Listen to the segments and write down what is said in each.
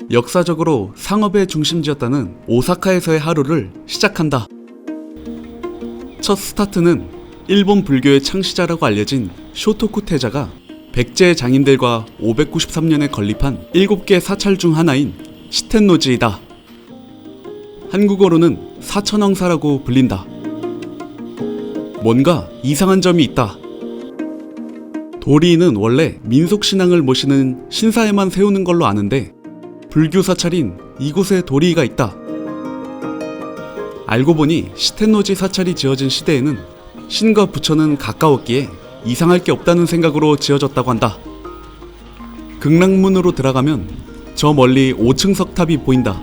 역사적으로 상업의 중심지였다는 오사카에서의 하루를 시작한다. 첫 스타트는 일본 불교의 창시자라고 알려진 쇼토쿠 태자가 백제 장인들과 593년에 건립한 7개 사찰 중 하나인 시텐노지이다. 한국어로는 사천왕사라고 불린다. 뭔가 이상한 점이 있다. 도리인은 원래 민속신앙을 모시는 신사에만 세우는 걸로 아는데 불교 사찰인 이곳에 도리이가 있다. 알고 보니 시텐노지 사찰이 지어진 시대에는 신과 부처는 가까웠기에 이상할 게 없다는 생각으로 지어졌다고 한다. 극락문으로 들어가면 저 멀리 5층 석탑이 보인다.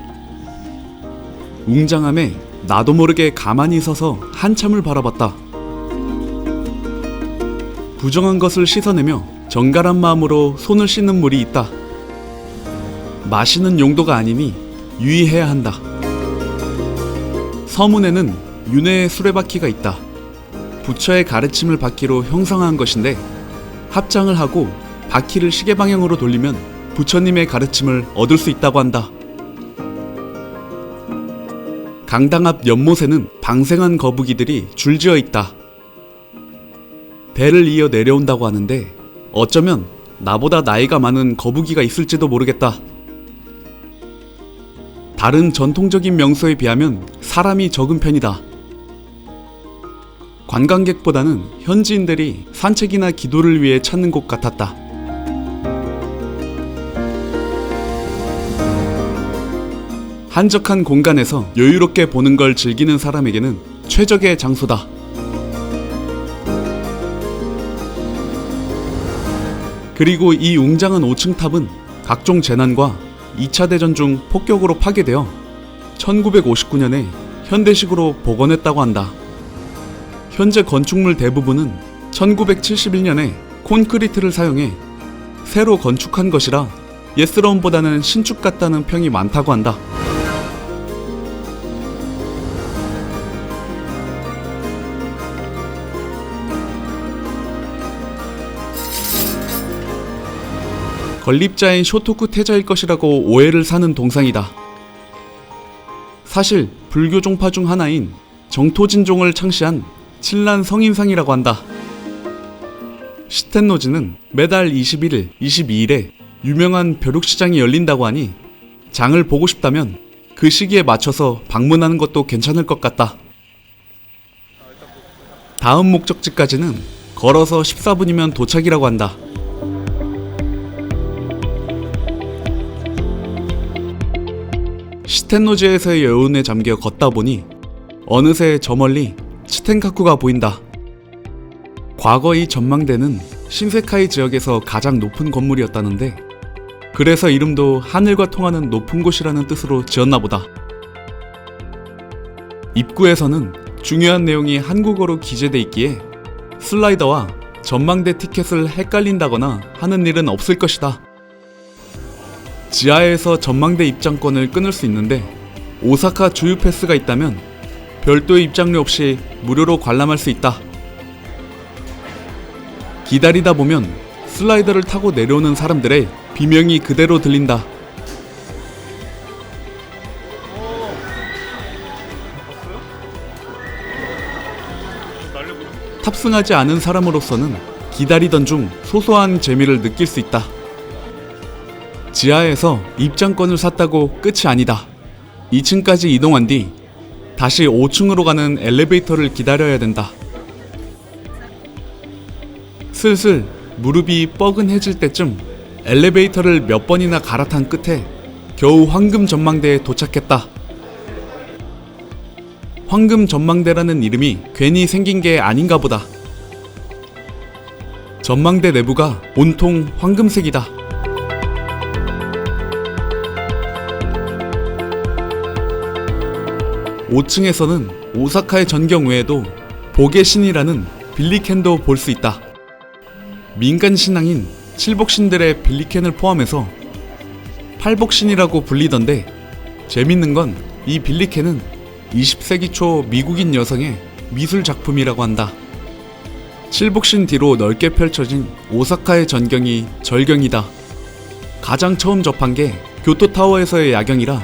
웅장함에 나도 모르게 가만히 서서 한참을 바라봤다. 부정한 것을 씻어내며 정갈한 마음으로 손을 씻는 물이 있다. 마시는 용도가 아니니 유의해야 한다. 서문에는 윤회의 수레바퀴가 있다. 부처의 가르침을 바퀴로 형성한 것인데 합장을 하고 바퀴를 시계 방향으로 돌리면 부처님의 가르침을 얻을 수 있다고 한다. 강당 앞 연못에는 방생한 거북이들이 줄지어 있다. 배를 이어 내려온다고 하는데 어쩌면 나보다 나이가 많은 거북이가 있을지도 모르겠다. 다른 전통적인 명소에 비하면 사람이 적은 편이다. 관광객보다는 현지인들이 산책이나 기도를 위해 찾는 곳 같았다. 한적한 공간에서 여유롭게 보는 걸 즐기는 사람에게는 최적의 장소다. 그리고 이 웅장한 5층 탑은 각종 재난과 2차 대전 중 폭격으로 파괴되어 1959년에 현대식으로 복원했다고 한다. 현재 건축물 대부분은 1971년에 콘크리트를 사용해 새로 건축한 것이라 옛스러움보다는 신축 같다는 평이 많다고 한다. 건립자인 쇼토쿠 태자일 것이라고 오해를 사는 동상이다. 사실 불교 종파 중 하나인 정토진종을 창시한 칠란 성인상이라고 한다. 시텐노지는 매달 21일, 22일에 유명한 벼룩시장이 열린다고 하니 장을 보고 싶다면 그 시기에 맞춰서 방문하는 것도 괜찮을 것 같다. 다음 목적지까지는 걸어서 14분이면 도착이라고 한다. 시텐노지에서의 여운에 잠겨 걷다 보니 어느새 저 멀리 치텐카쿠가 보인다. 과거 이 전망대는 신세카이 지역에서 가장 높은 건물이었다는데 그래서 이름도 하늘과 통하는 높은 곳이라는 뜻으로 지었나 보다. 입구에서는 중요한 내용이 한국어로 기재돼 있기에 슬라이더와 전망대 티켓을 헷갈린다거나 하는 일은 없을 것이다. 지하에서 전망대 입장권을 끊을 수 있는데 오사카 주유 패스가 있다면 별도의 입장료 없이 무료로 관람할 수 있다. 기다리다 보면 슬라이더를 타고 내려오는 사람들의 비명이 그대로 들린다. 탑승하지 않은 사람으로서는 기다리던 중 소소한 재미를 느낄 수 있다. 지하에서 입장권을 샀다고 끝이 아니다. 2층까지 이동한 뒤 다시 5층으로 가는 엘리베이터를 기다려야 된다. 슬슬 무릎이 뻐근해질 때쯤 엘리베이터를 몇 번이나 갈아탄 끝에 겨우 황금 전망대에 도착했다. 황금 전망대라는 이름이 괜히 생긴 게 아닌가 보다. 전망대 내부가 온통 황금색이다. 5층에서는 오사카의 전경 외에도 복의 신이라는 빌리켄도 볼 수 있다. 민간 신앙인 칠복신들의 빌리켄을 포함해서 팔복신이라고 불리던데 재밌는 건 이 빌리켄은 20세기 초 미국인 여성의 미술 작품이라고 한다. 칠복신 뒤로 넓게 펼쳐진 오사카의 전경이 절경이다. 가장 처음 접한 게 교토타워에서의 야경이라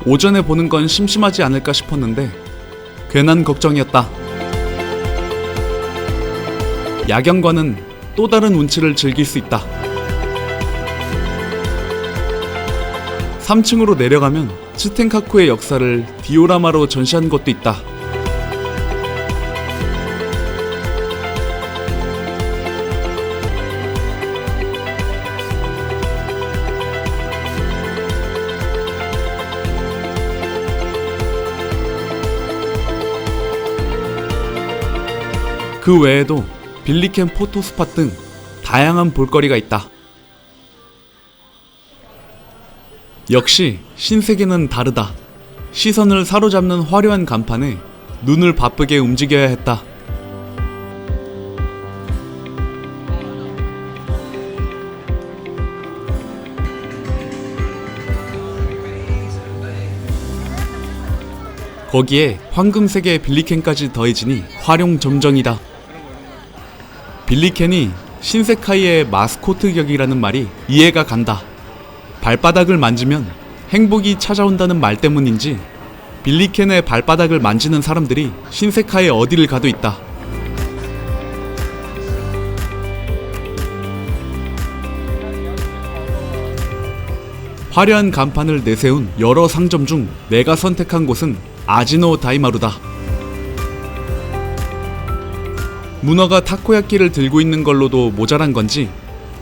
오전에 보는 건 심심하지 않을까 싶었는데 괜한 걱정이었다. 야경과는 또 다른 운치를 즐길 수 있다. 3층으로 내려가면 츠텐카쿠의 역사를 디오라마로 전시한 것도 있다. 그 외에도 빌리캔 포토스팟 등 다양한 볼거리가 있다. 역시 신세계는 다르다. 시선을 사로잡는 화려한 간판에 눈을 바쁘게 움직여야 했다. 거기에 황금색의 빌리캔까지 더해지니 활용점정이다. 빌리캔이 신세카이의 마스코트 격이라는 말이 이해가 간다. 발바닥을 만지면 행복이 찾아온다는 말 때문인지 빌리캔의 발바닥을 만지는 사람들이 신세카이의 어디를 가도 있다. 화려한 간판을 내세운 여러 상점 중 내가 선택한 곳은 아지노 다이마루다. 문어가 타코야끼를 들고 있는 걸로도 모자란 건지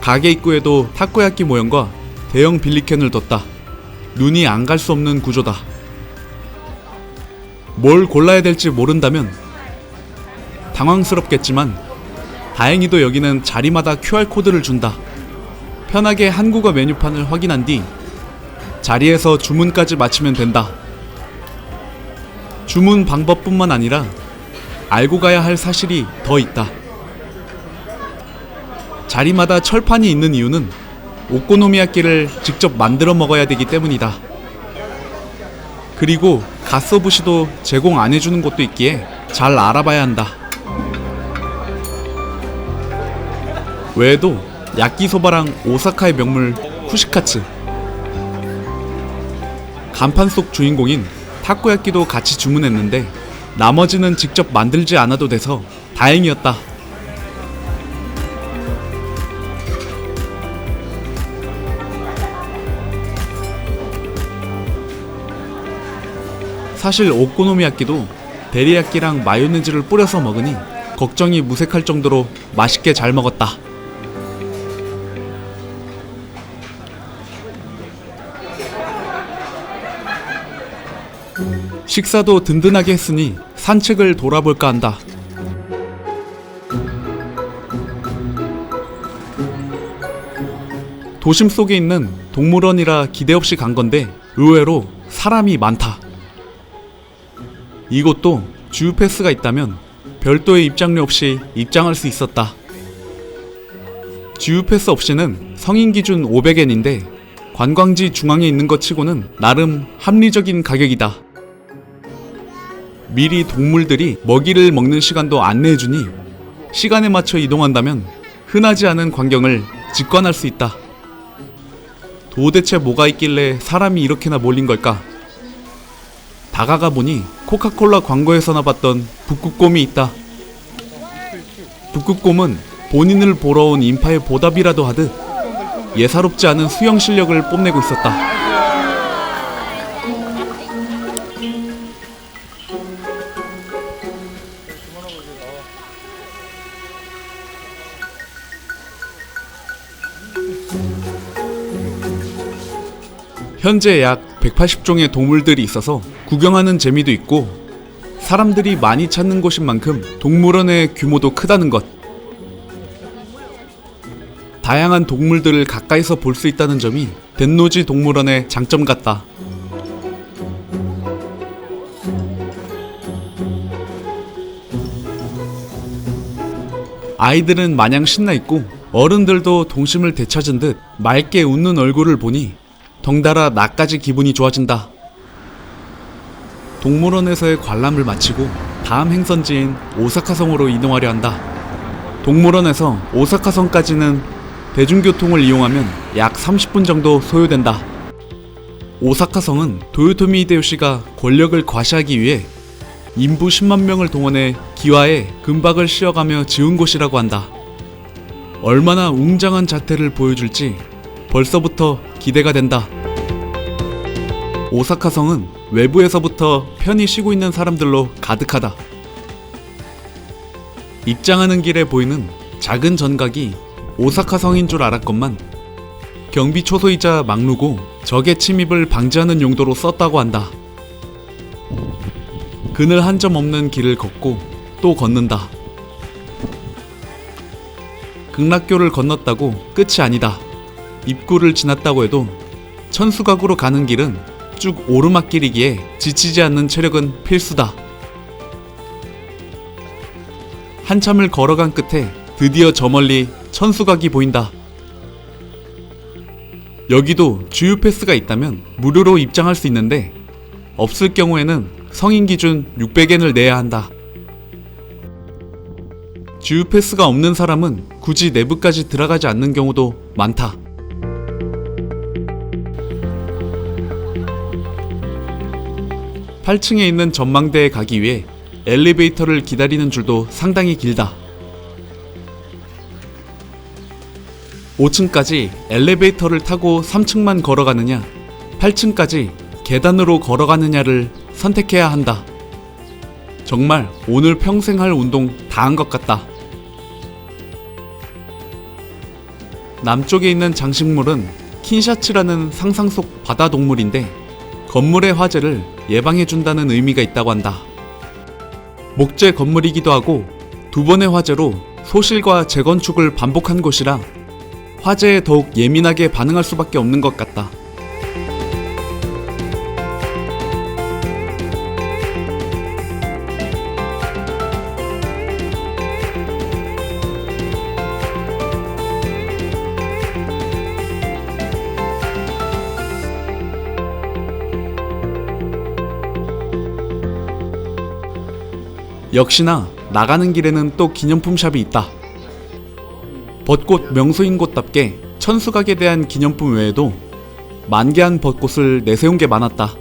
가게 입구에도 타코야끼 모형과 대형 빌리캔을 뒀다. 눈이 안 갈 수 없는 구조다. 뭘 골라야 될지 모른다면 당황스럽겠지만 다행히도 여기는 자리마다 QR코드를 준다. 편하게 한국어 메뉴판을 확인한 뒤 자리에서 주문까지 마치면 된다. 주문 방법뿐만 아니라 알고 가야 할 사실이 더 있다. 자리마다 철판이 있는 이유는 오코노미야끼를 직접 만들어 먹어야 되기 때문이다. 그리고 가서부시도 제공 안 해주는 곳도 있기에 잘 알아봐야 한다. 외에도 야끼소바랑 오사카의 명물 쿠시카츠, 간판 속 주인공인 타코야끼도 같이 주문했는데 나머지는 직접 만들지 않아도 돼서 다행이었다. 사실 오코노미야끼도 데리야끼랑 마요네즈를 뿌려서 먹으니 걱정이 무색할 정도로 맛있게 잘 먹었다. 식사도 든든하게 했으니 산책을 돌아볼까 한다. 도심 속에 있는 동물원이라 기대 없이 간 건데 의외로 사람이 많다. 이곳도 주유 패스가 있다면 별도의 입장료 없이 입장할 수 있었다. 주유 패스 없이는 성인 기준 500엔인데 관광지 중앙에 있는 것 치고는 나름 합리적인 가격이다. 미리 동물들이 먹이를 먹는 시간도 안내해주니 시간에 맞춰 이동한다면 흔하지 않은 광경을 직관할 수 있다. 도대체 뭐가 있길래 사람이 이렇게나 몰린 걸까? 다가가 보니 코카콜라 광고에서나 봤던 북극곰이 있다. 북극곰은 본인을 보러 온 인파의 보답이라도 하듯 예사롭지 않은 수영 실력을 뽐내고 있었다. 현재 약 180종의 동물들이 있어서 구경하는 재미도 있고 사람들이 많이 찾는 곳인 만큼 동물원의 규모도 크다는 것. 다양한 동물들을 가까이서 볼 수 있다는 점이 덴노지 동물원의 장점 같다. 아이들은 마냥 신나 있고 어른들도 동심을 되찾은 듯 맑게 웃는 얼굴을 보니 덩달아 나까지 기분이 좋아진다. 동물원에서의 관람을 마치고 다음 행선지인 오사카성으로 이동하려 한다. 동물원에서 오사카성까지는 대중교통을 이용하면 약 30분 정도 소요된다. 오사카성은 도요토미 히데요시가 권력을 과시하기 위해 인부 10만 명을 동원해 기와에 금박을 씌워가며 지은 곳이라고 한다. 얼마나 웅장한 자태를 보여줄지 벌써부터 기대가 된다. 오사카성은 외부에서부터 편히 쉬고 있는 사람들로 가득하다. 입장하는 길에 보이는 작은 전각이 오사카성인 줄 알았건만 경비 초소이자 막루고 적의 침입을 방지하는 용도로 썼다고 한다. 그늘 한 점 없는 길을 걷고 또 걷는다. 극락교를 건넜다고 끝이 아니다. 입구를 지났다고 해도 천수각으로 가는 길은 쭉 오르막길이기에 지치지 않는 체력은 필수다. 한참을 걸어간 끝에 드디어 저 멀리 천수각이 보인다. 여기도 주유 패스가 있다면 무료로 입장할 수 있는데 없을 경우에는 성인 기준 600엔을 내야 한다. 주유 패스가 없는 사람은 굳이 내부까지 들어가지 않는 경우도 많다. (8층에) 있는 전망대에 가기 위해 엘리베이터를 기다리는 줄도 상당히 길다. 5층까지 엘리베이터를 타고 3층만 걸어가느냐, 8층까지 계단으로 걸어가느냐를 선택해야 한다. 정말 오늘 평생 할 운동 다 한 것 같다. 남쪽에 있는 장식물은 킨샤츠라는 상상 속 바다 동물인데 건물의 화재를 예방해준다는 의미가 있다고 한다. 목재 건물이기도 하고 두 번의 화재로 소실과 재건축을 반복한 곳이라 화재에 더욱 예민하게 반응할 수밖에 없는 것 같다. 역시나 나가는 길에는 또 기념품 샵이 있다. 벚꽃 명소인 곳답게 천수각에 대한 기념품 외에도 만개한 벚꽃을 내세운 게 많았다.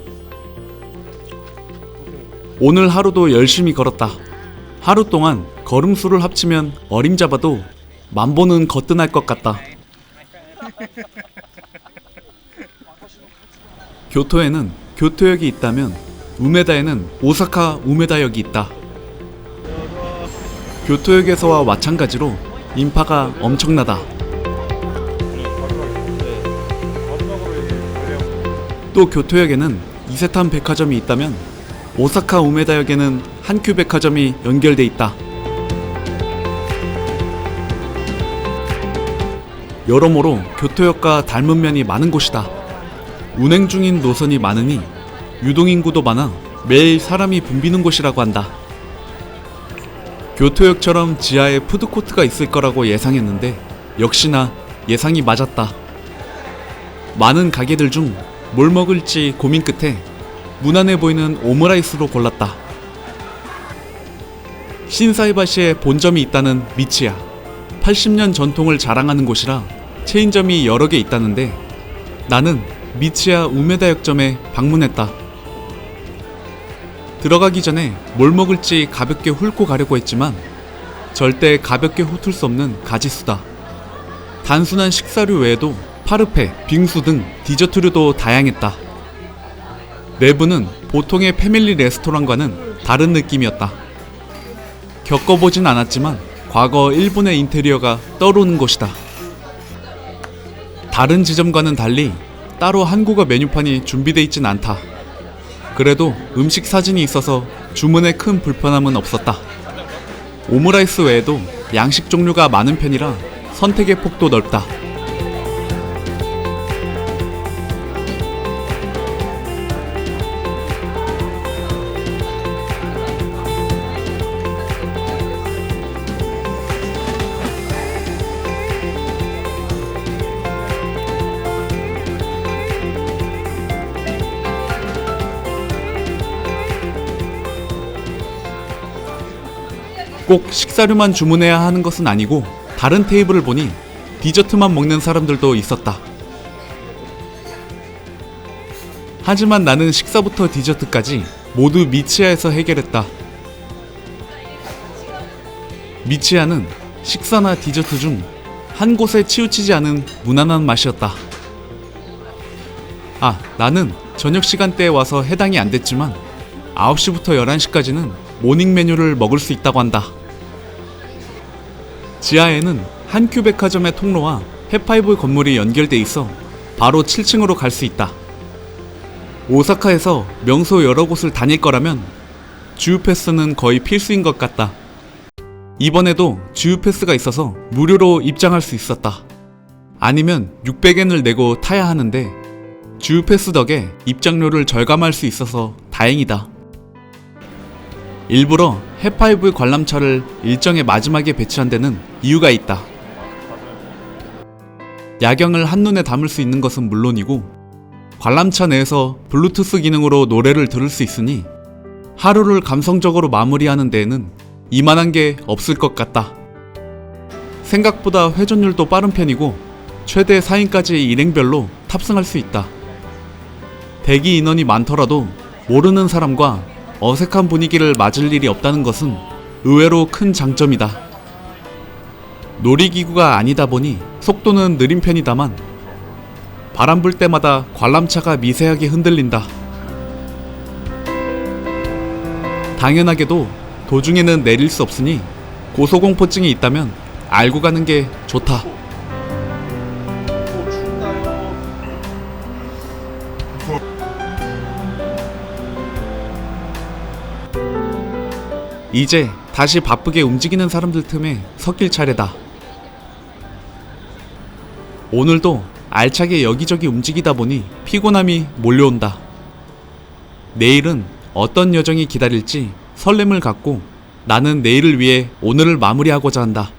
오늘 하루도 열심히 걸었다. 하루 동안 걸음수를 합치면 어림잡아도 10,000보는 거뜬할 것 같다. 교토에는 교토역이 있다면 우메다에는 오사카 우메다역이 있다. 교토역에서와 마찬가지로 인파가 엄청나다. 또 교토역에는 이세탄 백화점이 있다면 오사카 우메다역에는 한큐 백화점이 연결돼 있다. 여러모로 교토역과 닮은 면이 많은 곳이다. 운행 중인 노선이 많으니 유동인구도 많아 매일 사람이 붐비는 곳이라고 한다. 교토역처럼 지하에 푸드코트가 있을 거라고 예상했는데 역시나 예상이 맞았다. 많은 가게들 중 뭘 먹을지 고민 끝에 무난해 보이는 오므라이스로 골랐다. 신사이바시에 본점이 있다는 미치야. 80년 전통을 자랑하는 곳이라 체인점이 여러 개 있다는데 나는 미치야 우메다역점에 방문했다. 들어가기 전에 뭘 먹을지 가볍게 훑고 가려고 했지만 절대 가볍게 훑을 수 없는 가짓수다. 단순한 식사류 외에도 파르페, 빙수 등 디저트류도 다양했다. 내부는 보통의 패밀리 레스토랑과는 다른 느낌이었다. 겪어보진 않았지만 과거 일본의 인테리어가 떠오르는 곳이다. 다른 지점과는 달리 따로 한국어 메뉴판이 준비되어 있진 않다. 그래도 음식 사진이 있어서 주문에 큰 불편함은 없었다. 오므라이스 외에도 양식 종류가 많은 편이라 선택의 폭도 넓다. 꼭 식사류만 주문해야 하는 것은 아니고 다른 테이블을 보니 디저트만 먹는 사람들도 있었다. 하지만 나는 식사부터 디저트까지 모두 미치야에서 해결했다. 미치야는 식사나 디저트 중 한 곳에 치우치지 않은 무난한 맛이었다. 나는 저녁 시간대에 와서 해당이 안 됐지만 9시부터 11시까지는 모닝 메뉴를 먹을 수 있다고 한다. 지하에는 한큐 백화점의 통로와 해5 건물이 연결돼 있어 바로 7층으로 갈 수 있다. 오사카에서 명소 여러 곳을 다닐 거라면 주유 패스는 거의 필수인 것 같다. 이번에도 주유 패스가 있어서 무료로 입장할 수 있었다. 아니면 600엔을 내고 타야 하는데 주유 패스 덕에 입장료를 절감할 수 있어서 다행이다. 일부러 해5 관람차를 일정의 마지막에 배치한 데는 이유가 있다. 야경을 한눈에 담을 수 있는 것은 물론이고 관람차 내에서 블루투스 기능으로 노래를 들을 수 있으니 하루를 감성적으로 마무리하는 데에는 이만한 게 없을 것 같다. 생각보다 회전율도 빠른 편이고 최대 4인까지 일행별로 탑승할 수 있다. 대기 인원이 많더라도 모르는 사람과 어색한 분위기를 맞을 일이 없다는 것은 의외로 큰 장점이다. 놀이기구가 아니다 보니 속도는 느린 편이다만 바람 불 때마다 관람차가 미세하게 흔들린다. 당연하게도 도중에는 내릴 수 없으니 고소공포증이 있다면 알고 가는 게 좋다. 이제 다시 바쁘게 움직이는 사람들 틈에 섞일 차례다. 오늘도 알차게 여기저기 움직이다 보니 피곤함이 몰려온다. 내일은 어떤 여정이 기다릴지 설렘을 갖고 나는 내일을 위해 오늘을 마무리하고자 한다.